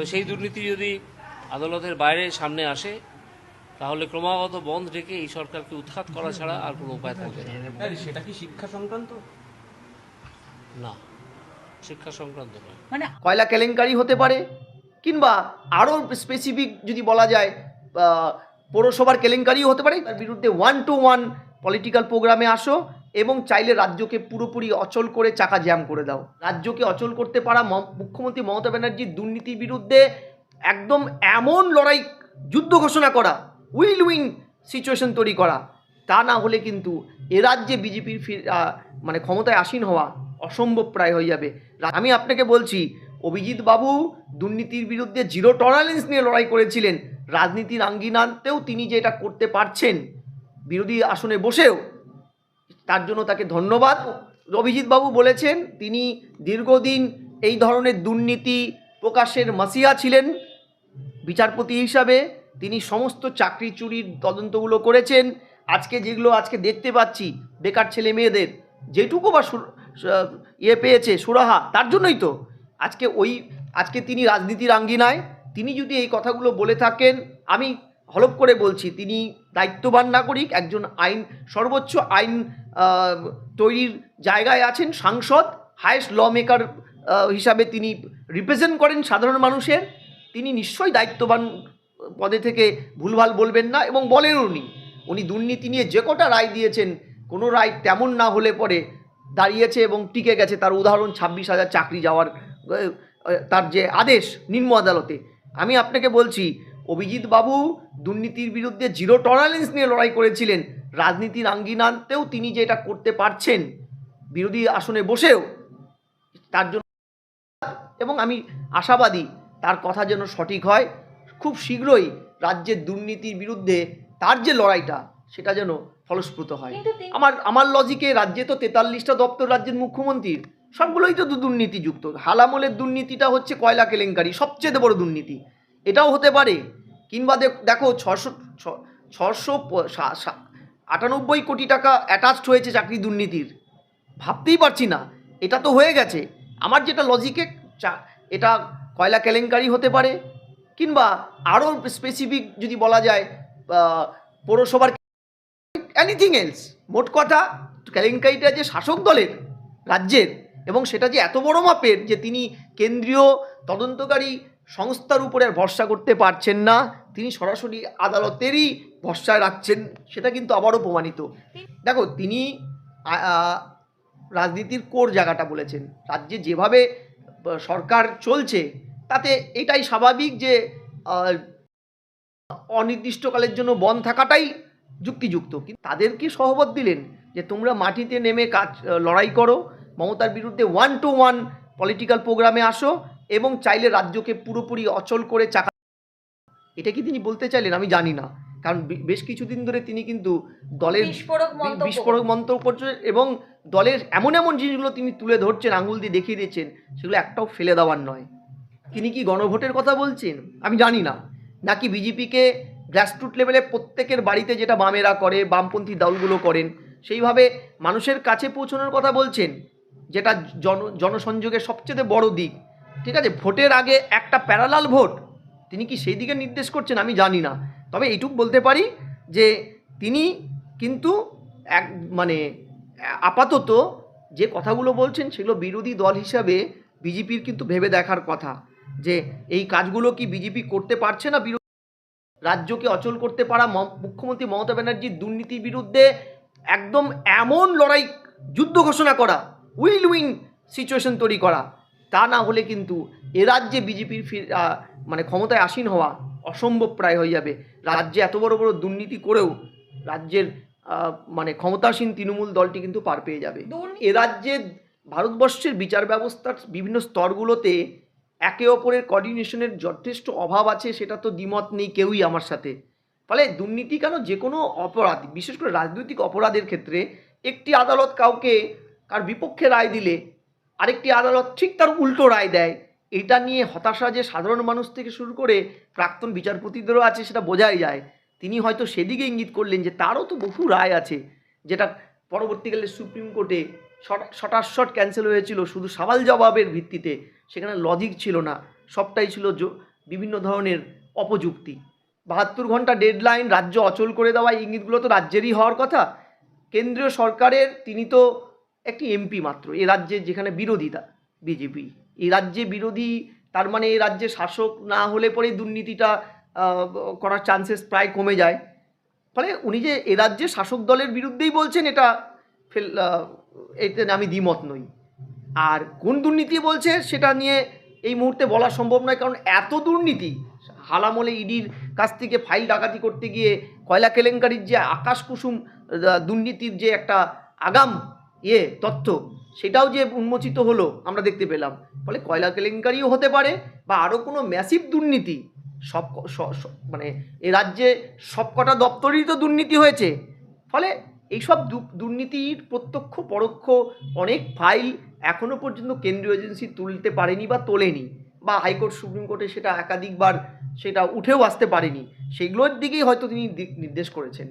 তবে সেই দুর্নীতি যদি আদালতের বাইরে সামনে আসে তাহলে ক্রমাগত বন্ধ রেখে এই সরকারকে উৎখাত করা ছাড়া আর কোনো উপায় থাকবে না। সেটা কি শিক্ষা সংক্রান্ত? না, শিক্ষা সংক্রান্ত নয়। মানে কয়লা কেলেঙ্কারি হতে পারে, কিংবা আরও স্পেসিফিক যদি বলা যায় পৌরসভার কেলেঙ্কারিও হতে পারে। তার বিরুদ্ধে 1-to-1 পলিটিক্যাল প্রোগ্রামে আসো এবং চাইলে রাজ্যকে পুরোপুরি অচল করে চাকা জ্যাম করে দাও। রাজ্যকে অচল করতে পারা মুখ্যমন্ত্রী মমতা ব্যানার্জির দুর্নীতির বিরুদ্ধে একদম এমন লড়াই, যুদ্ধ ঘোষণা করা, উইল উইন সিচুয়েশন তৈরি করা, তা না হলে কিন্তু এ রাজ্যে বিজেপির মানে ক্ষমতায় আসীন হওয়া অসম্ভব প্রায় হয়ে যাবে। আমি আপনাকে বলছি, অভিজিৎ বাবু দুর্নীতির বিরুদ্ধে জিরো টলারেন্স নিয়ে লড়াই করেছিলেন। রাজনীতির আঙ্গিনাতেও তিনি যে এটা করতে পারছেন বিরোধী আসনে বসেও, তার জন্য তাকে ধন্যবাদ। অভিজিৎ বাবু বলেছেন তিনি দীর্ঘদিন এই ধরনের দুর্নীতি প্রকাশের মাসিয়া ছিলেন। বিচারপতি হিসাবে তিনি সমস্ত চাকরি চুরির তদন্তগুলো করেছেন। আজকে যেগুলো আজকে দেখতে পাচ্ছি বেকার ছেলে মেয়েদের যেটুকু বা পেয়েছে সুরাহা, তার জন্যই তো আজকে তিনি রাজনীতির আঙ্গিনায় তিনি যদি এই কথাগুলো বলে থাকেন, আমি হলফ করে বলছি তিনি দায়িত্ববান নাগরিক, একজন সর্বোচ্চ আইন তৈরির জায়গায় আছেন, সাংসদ, হায়েস্ট ল মেকার হিসাবে তিনি রিপ্রেজেন্ট করেন সাধারণ মানুষের। তিনি নিশ্চয়ই দায়িত্ববান পদে থেকে ভুলভাল বলবেন না এবং বলেনও নি। উনি দুর্নীতি নিয়ে যে কটা রায় দিয়েছেন, কোনো রায় তেমন না হলে পরে দাঁড়িয়েছে এবং টিকে গেছে। তার উদাহরণ 26,000 চাকরি যাওয়ার তার যে আদেশ নিম্ন আদালতে। আমি আপনাকে বলছি, অভিজিৎ বাবু দুর্নীতির বিরুদ্ধে জিরো টলারেন্স নিয়ে লড়াই করেছিলেন। রাজনীতির আঙ্গিনাতেও তিনি যে এটা করতে পারছেন বিরোধী আসনে বসেও, তার জন্য এবং আমি আশাবাদী তার কথা যেন সঠিক হয়। খুব শীঘ্রই রাজ্যের দুর্নীতির বিরুদ্ধে তার যে লড়াইটা সেটা যেন ফলস্প্রুত হয়। আমার লজিকে রাজ্যে তো 43টা দপ্তর রাজ্যের মুখ্যমন্ত্রীর, সবগুলোই তো দুর্নীতিযুক্ত। হালামলের দুর্নীতিটা হচ্ছে কয়লা কেলেঙ্কারি, সবচেয়ে বড় দুর্নীতি, এটাও হতে পারে। কিংবা দেখো 698 কোটি টাকা অ্যাটাচড হয়েছে চাকরি দুর্নীতির, ভাবতেই পারছি না, এটা তো হয়ে গেছে। আমার যেটা লজিকে এটা কয়লা কেলেঙ্কারি হতে পারে, কিংবা আরও স্পেসিফিক যদি বলা যায় পৌরসভার এনিথিং এলস। মোট কথা কেলেঙ্কারিটা যে শাসক দলের রাজ্যের, এবং সেটা যে এত বড় মাপের যে তিনি কেন্দ্রীয় তদন্তকারী সংস্থার উপরে ভরসা করতে পারছেন না, তিনি সরাসরি আদালতেরই ভরসায় রাখছেন, সেটা কিন্তু আবারও প্রমাণিত। দেখো, তিনি রাজনীতির কোর জায়গাটা বলেছেন। রাজ্যে যেভাবে সরকার চলছে তাতে এটাই স্বাভাবিক যে অনির্দিষ্টকালের জন্য বন্ধ থাকাটাই যুক্তিযুক্ত। কিন্তু তাদেরকে সহবত দিলেন যে তোমরা মাটিতে নেমে লড়াই করো, মমতার বিরুদ্ধে 1-to-1 পলিটিক্যাল প্রোগ্রামে আসো এবং চাইলে রাজ্যকে পুরোপুরি অচল করে চাকা। এটা কি তিনি বলতে চাইলেন আমি জানি না, কারণ বেশ কিছুদিন ধরে তিনি কিন্তু দলের বিস্ফোরক মন্তব্য করছেন এবং দলের এমন এমন জিনিসগুলো তিনি তুলে ধরছেন, আঙুল দিয়ে দেখিয়ে দিচ্ছেন, সেগুলো একটাও ফেলে দেওয়ার নয়। তিনি কি গণভোটের কথা বলছেন আমি জানি না, নাকি বিজেপিকে গ্রাসরুট লেভেলে প্রত্যেকের বাড়িতে যেটা বামেরা করে, বামপন্থী দলগুলো করেন, সেইভাবে মানুষের কাছে পৌঁছানোর কথা বলছেন, যেটা জনসংযোগের সবচেয়ে বড় দিক। ঠিক আছে, ভোটের আগে একটা প্যারালাল ভোট, তিনি কি সেই দিকে নির্দেশ করছেন আমি জানি না। তবে এইটুকু বলতে পারি যে তিনি কিন্তু আপাতত যে কথাগুলো বলছেন সেগুলো বিরোধী দল হিসাবে বিজেপির কিন্তু ভেবে দেখার কথা, যে এই কাজগুলো কি বিজেপি করতে পারছে না। রাজ্যকে অচল করতে পারা মুখ্যমন্ত্রী মমতা ব্যানার্জির দুর্নীতির বিরুদ্ধে একদম এমন লড়াই, যুদ্ধ ঘোষণা করা, উইল উইন সিচুয়েশন তৈরি করা, তা না হলে কিন্তু এ রাজ্যে বিজেপির ক্ষমতায় আসীন হওয়া অসম্ভব প্রায় হয়ে যাবে। রাজ্যে এত বড় বড় দুর্নীতি করেও রাজ্যের ক্ষমতাসীন তৃণমূল দলটি কিন্তু পার পেয়ে যাবে। এ রাজ্যে ভারতবর্ষের বিচার ব্যবস্থার বিভিন্ন স্তরগুলোতে একে অপরের কোঅর্ডিনেশনের যথেষ্ট অভাব আছে, সেটা তো দ্বিমত নেই কেউই আমার সাথে। ফলে দুর্নীতি কেন, যে কোনো অপরাধ, বিশেষ করে রাজনৈতিক অপরাধের ক্ষেত্রে একটি আদালত কার বিপক্ষে রায় দিলে আরেকটি আদালত ঠিক তার উল্টো রায় দেয়। এটা নিয়ে হতাশা যে সাধারণ মানুষ থেকে শুরু করে প্রাক্তন বিচারপতিদেরও আছে, সেটা বোঝাই যায়। তিনি হয়তো সেদিকে ইঙ্গিত করলেন যে তারও তো বহু রায় আছে, যেটা পরবর্তীকালে সুপ্রিম কোর্টে শটাশট ক্যান্সেল হয়েছিল শুধু সওয়াল জবাবের ভিত্তিতে। সেখানে লজিক ছিল না, সবটাই ছিল বিভিন্ন ধরনের অপযুক্তি। 72 ঘন্টা ডেডলাইন, রাজ্য অচল করে দেওয়া, এই ইঙ্গিতগুলো তো রাজ্যেরই হওয়ার কথা। কেন্দ্রীয় সরকারের তিনি তো একটি এমপি মাত্র, এ রাজ্যে যেখানে বিরোধিতা বিজেপি, এই রাজ্যে বিরোধী, তার মানে এই রাজ্যে শাসক না হলে পরে দুর্নীতিটা করার চান্সেস প্রায় কমে যায়। ফলে উনি যে এ রাজ্যে শাসক দলের বিরুদ্ধেই বলছেন, এতে আমি দ্বিমত নই। আর কোন দুর্নীতি বলছে সেটা নিয়ে এই মুহূর্তে বলা সম্ভব নয়, কারণ এত দুর্নীতি, হালামলে ইডির কাছ থেকে ফাইল ডাকাতি করতে গিয়ে কয়লা কেলেঙ্কারির যে আকাশ কুসুম দুর্নীতির যে একটা আগাম তথ্য, সেটাও যে উন্মোচিত হলো আমরা দেখতে পেলাম। ফলে কয়লা কেলেঙ্কারিও হতে পারে বা আরও কোনো ম্যাসিভ দুর্নীতি, মানে এ রাজ্যে সবকটা দপ্তরেই তো দুর্নীতি হয়েছে। ফলে এইসব দুর্নীতির প্রত্যক্ষ পরোক্ষ অনেক ফাইল এখনও পর্যন্ত কেন্দ্রীয় এজেন্সি তুলতে পারেনি বা তোলেনি, বা হাইকোর্ট সুপ্রিম কোর্টে সেটা একাধিকবার সেটা উঠেও আসতে পারেনি, সেগুলোর দিকেই হয়তো তিনি নির্দেশ করেছেন।